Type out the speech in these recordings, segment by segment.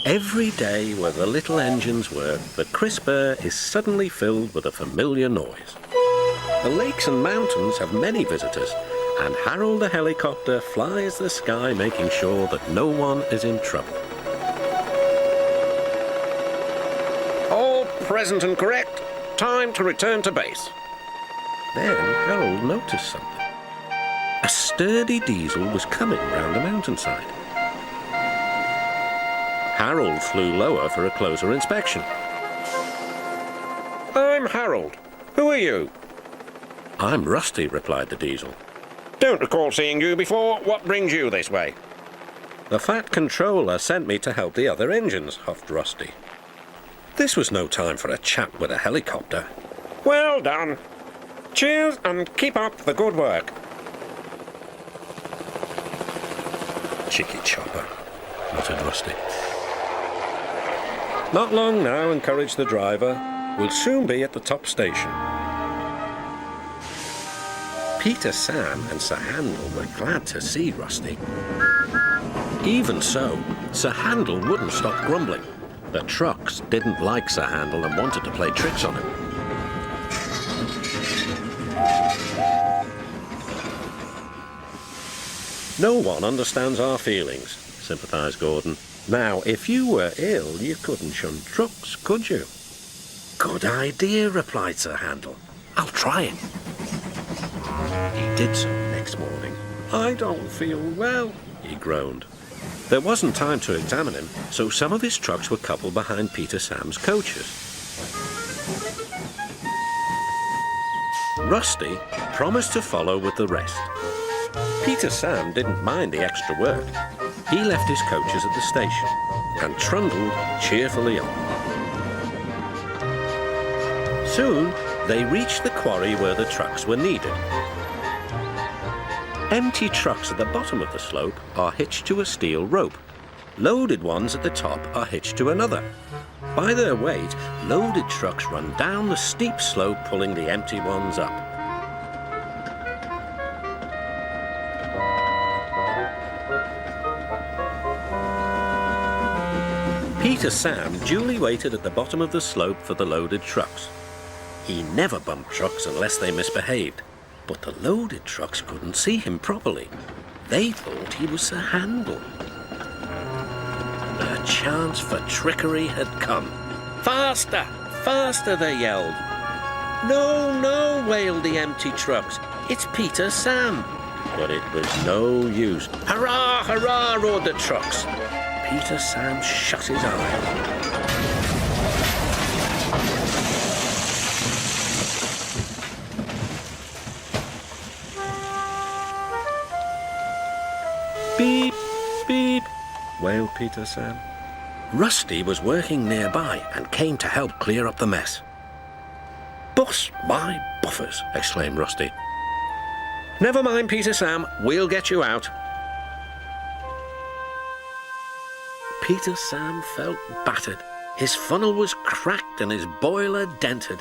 Every day where the little engines work, the crisp air is suddenly filled with a familiar noise. The lakes and mountains have many visitors, and Harold the helicopter flies the sky making sure that no one is in trouble. All present and correct. Time to return to base. Then Harold noticed something. A sturdy diesel was coming round the mountainside. Harold flew lower for a closer inspection. I'm Harold. Who are you? I'm Rusty, replied the diesel. Don't recall seeing you before. What brings you this way? The Fat Controller sent me to help the other engines, huffed Rusty. This was no time for a chat with a helicopter. Well done. Cheers and keep up the good work. Cheeky chopper, muttered Rusty. Not long now, encouraged the driver. We'll soon be at the top station. Peter, Sam and Sir Handel were glad to see Rusty. Even so, Sir Handel wouldn't stop grumbling. The trucks didn't like Sir Handel and wanted to play tricks on him. No one understands our feelings, sympathised Gordon. Now, if you were ill, you couldn't shunt trucks, could you? Good idea, replied Sir Handel. I'll try it. He did so next morning. I don't feel well, he groaned. There wasn't time to examine him, so some of his trucks were coupled behind Peter Sam's coaches. Rusty promised to follow with the rest. Peter Sam didn't mind the extra work. He left his coaches at the station and trundled cheerfully on. Soon, they reached the quarry where the trucks were needed. Empty trucks at the bottom of the slope are hitched to a steel rope. Loaded ones at the top are hitched to another. By their weight, loaded trucks run down the steep slope, pulling the empty ones up. Peter Sam duly waited at the bottom of the slope for the loaded trucks. He never bumped trucks unless they misbehaved, but the loaded trucks couldn't see him properly. They thought he was Sir Handel. The chance for trickery had come. Faster! Faster, they yelled. No, no, wailed the empty trucks. It's Peter Sam. But it was no use. Hurrah, hurrah, roared the trucks. Peter Sam shut his eyes. Beep, beep, wailed Peter Sam. Rusty was working nearby and came to help clear up the mess. Bust my buffers, exclaimed Rusty. Never mind, Peter Sam, we'll get you out. Peter Sam felt battered. His funnel was cracked and his boiler dented.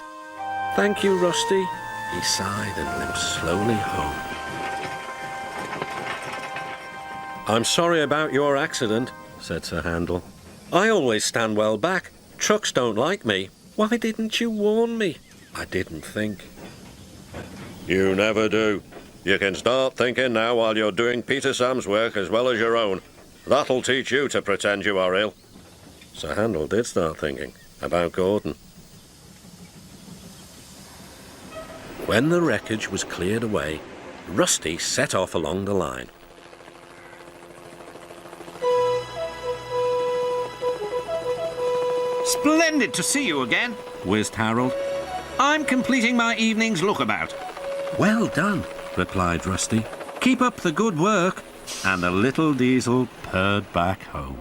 Thank you, Rusty, he sighed and limped slowly home. I'm sorry about your accident, said Sir Handel. I always stand well back. Trucks don't like me. Why didn't you warn me? I didn't think. You never do. You can start thinking now while you're doing Peter Sam's work as well as your own. That'll teach you to pretend you are ill. Sir Handel did start thinking about Gordon. When the wreckage was cleared away, Rusty set off along the line. Splendid to see you again, whizzed Harold. I'm completing my evening's lookabout. Well done, replied Rusty. Keep up the good work. And the little diesel purred back home.